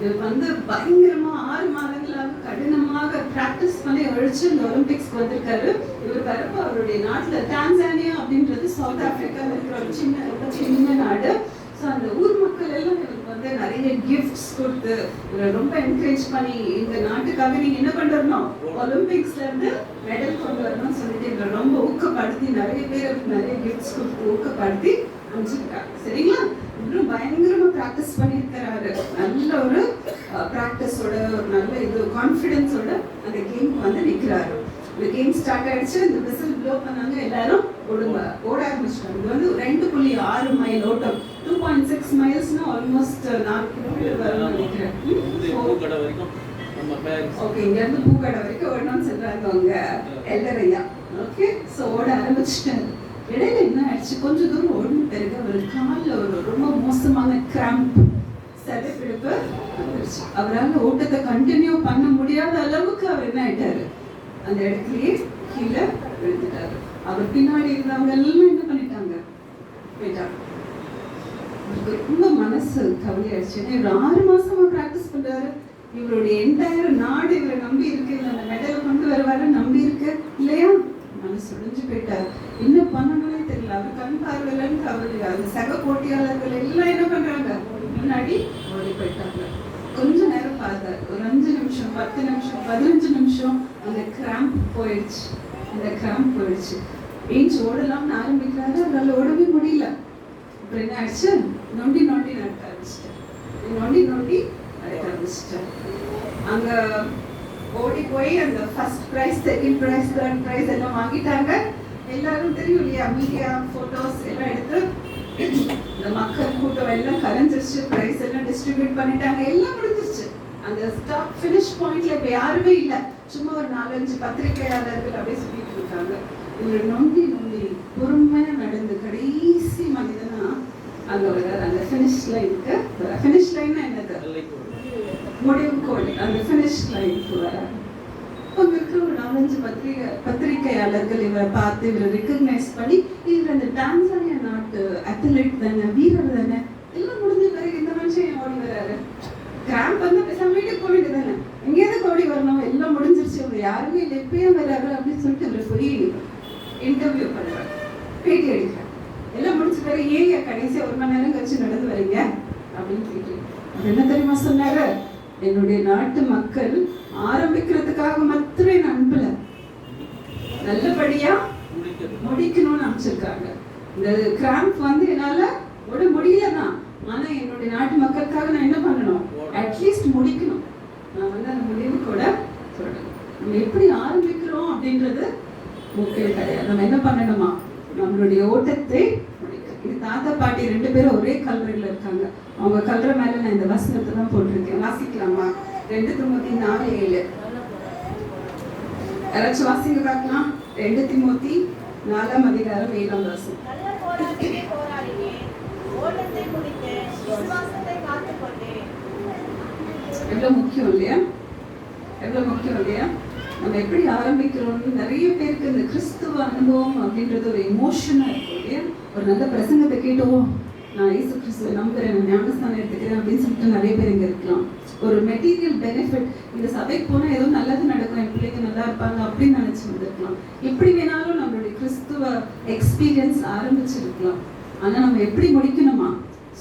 இவர் பயங்கரமா 6 மாதங்களாக கடினமாக பிராக்டிஸ் பண்ணி உழைச்சு இந்த ஒலிம்பிக்ஸ்க்கு வந்திருக்காரு. இவர் வரப்போ அவருடைய நாட்டுல டான்சானியா அப்படின்றது சவுத் ஆப்பிரிக்கால இருக்கிற ஒரு சின்ன நாடு. ஸோ அந்த ஊர் மக்கள் எல்லாம் இவருக்கு நிறைய கிஃப்ட்ஸ் கொடுத்து இவரை ரொம்ப என்கரேஜ் பண்ணி, இந்த நாட்டுக்காக நீங்க என்ன கொண்டு வரணும், ஒலிம்பிக்ஸ்ல இருந்து மெடல் கொண்டு வரணும்னு சொல்லிட்டு இவரை ரொம்ப ஊக்கப்படுத்தி நிறைய பேர் நிறைய கிஃப்ட்ஸ் கொடுத்து ஊக்கப்படுத்தி அனுப்பிச்சிருக்காங்க. சரிங்களா? இன்னும் பயங்கரமா பிராக்டிஸ் பண்ணியிருக்கிறாரு. நல்ல ஒரு பிராக்டிஸோட ஒரு நல்ல கான்ஃபிடன்ஸோட அந்த கேம் நிற்கிறாரு. இந்த கேம் ஸ்டார்ட் ஆயிடுச்சு. இந்த விசில் ப்ளோ பண்ணாங்க, எல்லாரும் ஓட ஆரம்பிச்சிட்டாங்க. இது 2.6 மைல் ஓட்டம். 2.6 மைல்ஸ்னா ஆல்மோஸ்ட் 4 கிலோமீட்டர் வரும்னு நினைக்கிறேன். ஓகே, இங்க இருந்து பூக்கடை வரைக்கும் ஓடணும்னு சொல்றாங்க அவங்க எல்லரையா. ஓகே, ஸோ ஓட ஆரம்பிச்சுட்டாரு. இடையில என்ன ஆயிடுச்சு, கொஞ்சம் தூரம் ஓடின பிறகு அவர் காலில் ஒரு ரொம்ப மோசமான கிராம்ப், சதைப்பிடிப்பு வந்துருச்சு. அவரால் ஓட்டத்தை கண்டினியூ பண்ண முடியாத அளவுக்கு அவர் என்ன ஆயிட்டாரு, அந்த இடத்துலயே கீழே விழுந்துட்டாரு. அவர் பின்னாடி இருந்தவங்க எல்லாம் என்ன பண்ணிட்டாங்க, போயிட்டாங்க. ரொம்ப மனசு கவலையாயிடுச்சு. இவர் 6 மாசமா பிராக்டிஸ் பண்றாரு. இவருடைய என்டையர் நாடு இவரை நம்பி இருக்கு, அந்த மெடலை கொண்டு வருவாரு நம்பி இருக்கு இல்லையா? மனசு உடைஞ்சு போயிட்டாரு. என்ன பண்ணணும்னே தெரியல. அவர் கண் பார்வையிலன்னு அவருடைய அந்த சக போட்டியாளர்கள் எல்லாம் என்ன பண்றாங்க, முன்னாடி ஓடி போயிட்டாங்க. கொஞ்ச நேரம் பார்த்தார், ஒரு 5 நிமிஷம் 10 நிமிஷம் 15 நிமிஷம் அந்த கிராம்ப் போயிடுச்சு. அந்த கிராம்ப் போயிடுச்சு. ஏஞ்சி ஓடலாம்னு ஆரம்பிக்கிறாரு, அவரால் ஓடவே முடியல. அப்புறம் என்ன ஆயிடுச்சு, நொண்டி நடக்க ஆரம்பிச்சிட்டேன். நொண்டி நடக்க ஆரம்பிச்சிட்டேன். அங்க ஓடி போய் அந்த first prize, second prize, third prize எல்லாம் வாங்கிட்டாங்க. எல்லாரும் தெரியும் இல்லையா, மீடியா போட்டோஸ் எல்லாம் எடுத்து இந்த மக்கள் கூட்டம் எல்லாம் கலைஞ்சிருச்சு. ப்ரைஸ் எல்லாம் டிஸ்ட்ரிபியூட் பண்ணிட்டாங்க, எல்லாம் முடிஞ்சிருச்சு. அந்த ஸ்டாப் ஃபினிஷ் பாயிண்ட்ல இப்ப யாருமே இல்லை. சும்மா ஒரு 4-5 பத்திரிகையாளர்கள் அப்படியே சொல்லிட்டு இருக்காங்க. இவர் நொண்டி பொறுமையா நடந்து கடைசி மனிதனா அங்க வர்றாரு. அந்த ஃபினிஷ் லைனுக்கு ஃபினிஷ் லைன்னா என்னது? முடிவு கோடு. அந்த ஃபினிஷ் லைனுக்கு வர்றாரு. அங்க இருக்கிற ஒரு 4-5 பத்திரிகையாளர்கள் இவரை பார்த்து இவரை ரெக்கக்னைஸ் பண்ணி, இவர் அந்த டான்சானியா நாட்டு அத்லெட் தானே, வீரர் தானே, எல்லாம் முடிஞ்ச பிறகு இந்த மனுஷன் ஏன் ஓடி வர்றாரு? கிராம்ப் வந்து பேசாம வீட்டுக்கு போக வேண்டியதானே, எங்கேயாவது ஓடி வரணும், எல்லாம் முடிஞ்சிருச்சு, இவர் யாருமே இல்லை, எப்பயும் வர்றாரு அப்படின்னு சொல்லிட்டு இவர் போய் இன்டர்வியூ பண்றாரு, பேட்டி அடிக்கிறார். எல்லாம் முடிச்ச பிறகு ஏங்க கடைசியா 1 மணி நேரம் கழிச்சு நடந்து வரீங்க அப்படின்னு கேட்குறேன். என்ன தெரியுமா சொன்னாரு? என்னுடைய நாட்டு மக்கள் ஆரம்பிக்கிறதுக்காக மாத்திரம் என்ன அனுப்பல, நல்லபடியா முடிக்கணும்னு அமைச்சிருக்காங்க. இந்த கிராம்ப் வந்து என்னால ஓட முடியலதான், ஆனா என்னுடைய நாட்டு மக்களுக்காக நான் என்ன பண்ணணும்? அட்லீஸ்ட் முடிக்கணும். நான் வந்து அந்த முடிவு கூட சொல்லணும். நம்ம எப்படி ஆரம்பிக்கிறோம் அப்படின்றது முக்கியம் கிடையாது. நம்ம என்ன பண்ணணுமா? நம்மளுடைய ஓட்டத்தை முடிக்கணும். இது தாத்தா பாட்டி 2 பேரும் ஒரே கல்லறையில் இருக்காங்க. அவங்க கல்லறை மேல நான் இந்த வசனத்தை தான் போட்டிருக்கேன். வாசிக்கலாமா? 2 தீமோத்தி 4:7. யாராச்சும் வாசிங்க பார்க்கலாம். 2 தீமோத்தி 4:7. எவ்வளவு முக்கியம் இல்லையா? எவ்வளவு முக்கியம் இல்லையா? நம்ம எப்படி ஆரம்பிக்கிறோம்னு நிறைய பேருக்கு இந்த கிறிஸ்துவ அனுபவம் அப்படின்றது ஒரு எமோஷனா இருக்கும் இல்லையா? ஒரு நல்ல பிரசங்கத்தை கேட்டோம், நான் இயேசு கிறிஸ்துவை நம்புறேன், நான் ஞானஸ்தானம் எடுத்துக்கிறேன் அப்படின்னு சொல்லிட்டு நிறைய பேர் இங்க இருக்கலாம். ஒரு மெட்டீரியல் பெனிஃபிட், இந்த சபைக்கு போனா ஏதோ நல்லது நடக்கும், என் பிள்ளைக்கு நல்லா இருப்பாங்க அப்படின்னு நினைச்சு வந்திருக்கலாம். எப்படி வேணாலும் நம்மளுடைய கிறிஸ்துவ எக்ஸ்பீரியன்ஸ் ஆரம்பிச்சிருக்கலாம். ஆனா நம்ம எப்படி முடிக்கணுமா?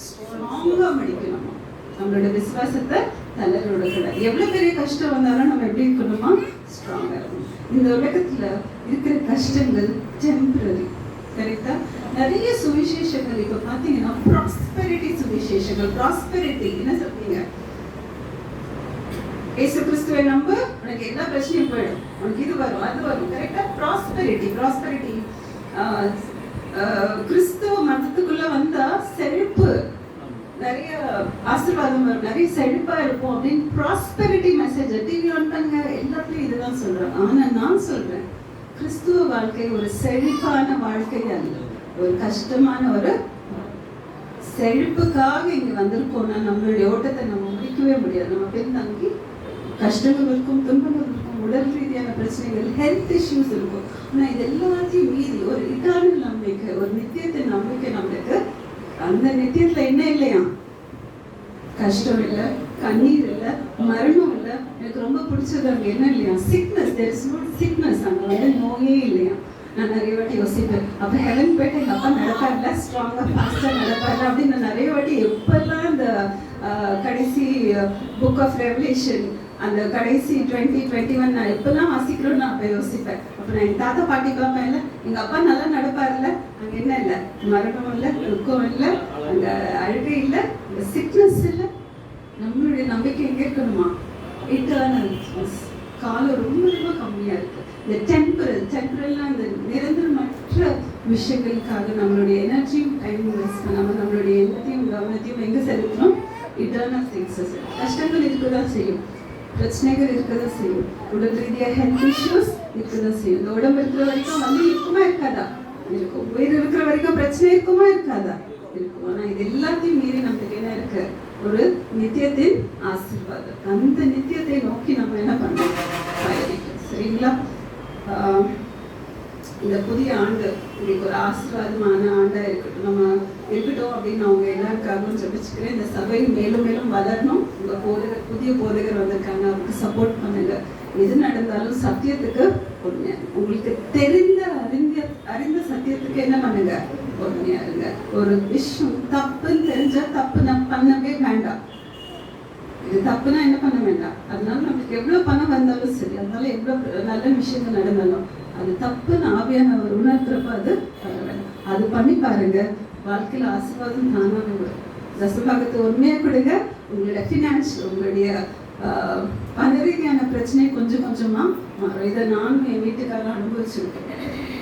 ஸ்ட்ராங்கா முடிக்கணுமா? நம்மளோட விசுவாசத்தை தளரோட கிடையாது. எவ்வளவு பெரிய கஷ்டம் வந்தாலும் நம்ம எப்படி இருக்கணுமா? ஸ்ட்ராங்கா இருக்கணும். இந்த உலகத்துல இருக்கிற கஷ்டங்கள் டெம்பரரி, கரெக்டா? நிறைய சுவிசேஷங்கள் இப்ப பாத்தீங்கன்னா ப்ராஸ்பெரிட்டி சுவிசேஷங்கள். ப்ராஸ்பெரிட்டி என்ன சொல்றீங்க? இயேசு கிறிஸ்துவை நம்ப, உனக்கு எல்லா பிரச்சனையும் போயிடும், உனக்கு இது வரும் அது வரும், கரெக்டா? ப்ராஸ்பெரிட்டி. ப்ராஸ்பெரிட்டி கிறிஸ்துவ மதத்துக்குள்ள வந்தா செழிப்பு, நிறைய ஆசீர்வாதம் வரும், நிறைய செழிப்பா இருக்கும் அப்படின்னு ப்ராஸ்பெரிட்டி மெசேஜ் டிவி ஆன் பண்ணுங்க, எல்லாத்தையும் இதுதான் சொல்றேன். ஆனா நான் சொல்றேன், கிறிஸ்துவ வாழ்க்கை ஒரு செழிப்பான வாழ்க்கை அல்ல, ஒரு கஷ்டமான ஒரு செழிப்புக்காக இங்க வந்திருக்கோம்னா நம்மளுடைய ஓட்டத்தை நம்ம முடிக்கவே முடியாது. நம்ம பின்தங்கி கஷ்டங்கள் இருக்கும், துன்பங்கள் இருக்கும், உடல் ரீதியான பிரச்சனைகள், ஹெல்த் இஷ்யூஸ் இருக்கும். ஆனா இது எல்லாத்தையும் மீறி ஒரு இட்டான நம்பிக்கை, ஒரு நித்தியத்தின் நம்பிக்கை நம்மளுக்கு. அந்த நித்தியத்துல என்ன இல்லையா? கஷ்டம் இல்லை, கண்ணீர் இல்லை, மரணம் இல்லை. எனக்கு ரொம்ப பிடிச்சது அங்க என்ன இல்லையா? Sickness. There is no sickness. அங்க வந்து நோயே இல்லையா? நான் நிறைய வாட்டி யோசிப்பேன், அப்ப ஹெலன் போயிட்டு எங்க அப்பா நடப்பார்ல, ஸ்ட்ராங்கா ஃபாஸ்டா நடப்பார்ல அப்படின்னு நான் நிறைய வாட்டி எப்பெல்லாம் இந்த கடைசி புக் ஆஃப் ரெவலேஷன், அந்த கடைசி 20:21 நான் எப்பெல்லாம் வாசிக்கிறோன்னு நான் அப்ப யோசிப்பேன். அப்ப நான் எங்க தாத்தா பாட்டி பார்ப்பேன், இல்லை எங்க அப்பா நல்லா நடப்பார்ல, அங்க என்ன இல்லை? மரணம் இல்லை, துக்கம் இல்லை, அந்த அழுகை இல்லை, அந்த சிக்னஸ் இல்லை. நம்மளுடைய நம்பிக்கை எங்க இருக்கணுமா? இட்டர்னல். காலம் ரொம்ப ரொம்ப கம்மியா இருக்கு. இந்த டெம்பரல்னா இந்த நிரந்தரமற்ற விஷயங்களுக்காக நம்மளுடைய எனர்ஜியும் டைம் வேஸ்ட் பண்ணாம நம்மளுடைய எண்ணத்தையும் கவனத்தையும் எங்க செலுத்தணும்? Eternal things. கஷ்டங்கள் இருக்கதான் செய்யும், பிரச்சனைகள் இருக்கதான் செய்யும், உடல் ரீதியா ஹெல்த் இஷ்யூஸ் இருக்கதான் செய்யும். இந்த உடம்பு இருக்கிற வரைக்கும் வந்து இருக்குமா இருக்காதா? இருக்கும். உயிர் இருக்கிற வரைக்கும் பிரச்சனை இருக்குமா இருக்காதா? இருக்கும். ஆனா இது எல்லாத்தையும் மீறி நமக்கு என்ன இருக்கு? ஒரு நித்தியத்தின் ஆசீர்வாதம். அந்த நித்தியத்தை நோக்கி நம்ம என்ன பண்ணணும்? பயணிக்கணும். சரிங்களா? இந்த புதிய ஆண்டு இன்னைக்கு ஒரு ஆசீர்வாதமான ஆண்டா இருக்கட்டும், நம்ம இருக்கட்டும் அப்படின்னு அவங்க எல்லாருக்காகவும் ஜெபிச்சுக்கிறேன். இந்த சபை மேலும் மேலும் வளரணும். உங்க போதகர், புதிய போதகர் வந்திருக்காங்க, அவருக்கு சப்போர்ட் பண்ணுங்க. எது நடந்தாலும் சத்தியத்துக்கு உண்மையா, உங்களுக்கு தெரிந்த அறிந்த சத்தியத்துக்கு என்ன பண்ணுங்க? உண்மையா இருங்க. ஒரு விஷயம் தப்புன்னு தெரிஞ்சா தப்பு நம்ம பண்ணவே வேண்டாம். இது தப்புனா என்ன பண்ண வேண்டாம். அதனால நமக்கு எவ்வளவு பணம் வந்தாலும் சரி, அதனால எவ்வளவு நல்ல விஷயங்கள் நடந்தாலும் அது தப்புன்னு ஆவியானவர் உணர்த்துறப்ப அது பண்ண வேண்டாம். அது பண்ணி பாருங்க, வாழ்க்கையில ஆசீர்வாதம் தானாக வரும். தசபாகத்தை உண்மையா கொடுங்க. உங்களுடைய ஃபினான்ஷியல், உங்களுடைய பண ரீதியான பிரச்சனை கொஞ்சம் கொஞ்சமா மாறும். இதை நானும் என் வீட்டுக்காரரும் அனுபவிச்சிருக்கேன்.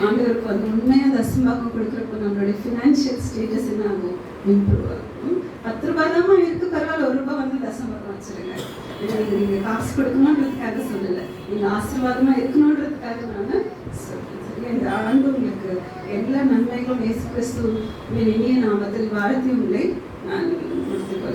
ஆண்டவருக்கு வந்து உண்மையா தசபாகம் கொடுக்குறப்ப நம்மளுடைய ஃபினான்ஷியல் ஸ்டேட்டஸ் என்ன ஆகும்? இம்ப்ரூவ் ஆகும். 10 ரூபாய் தான் இருக்கு, பரவாயில்ல, 1 ரூபாய் வந்து தசபாகம் வச்சிருங்க. நீங்க காசு கொடுக்கணுன்றதுக்காக சொல்லலை, நீங்க ஆசீர்வாதமா இருக்கணுன்றதுக்காக கருத்தாக நான் சொல்றேன். சரியா? இந்த ஆண்டு உங்களுக்கு எல்லா நன்மைகளும் இயேசு கிறிஸ்துவின் இனிய நாமத்தில் வாழ்த்தி உங்களை நான் முடித்துக் கொள்கிறேன்.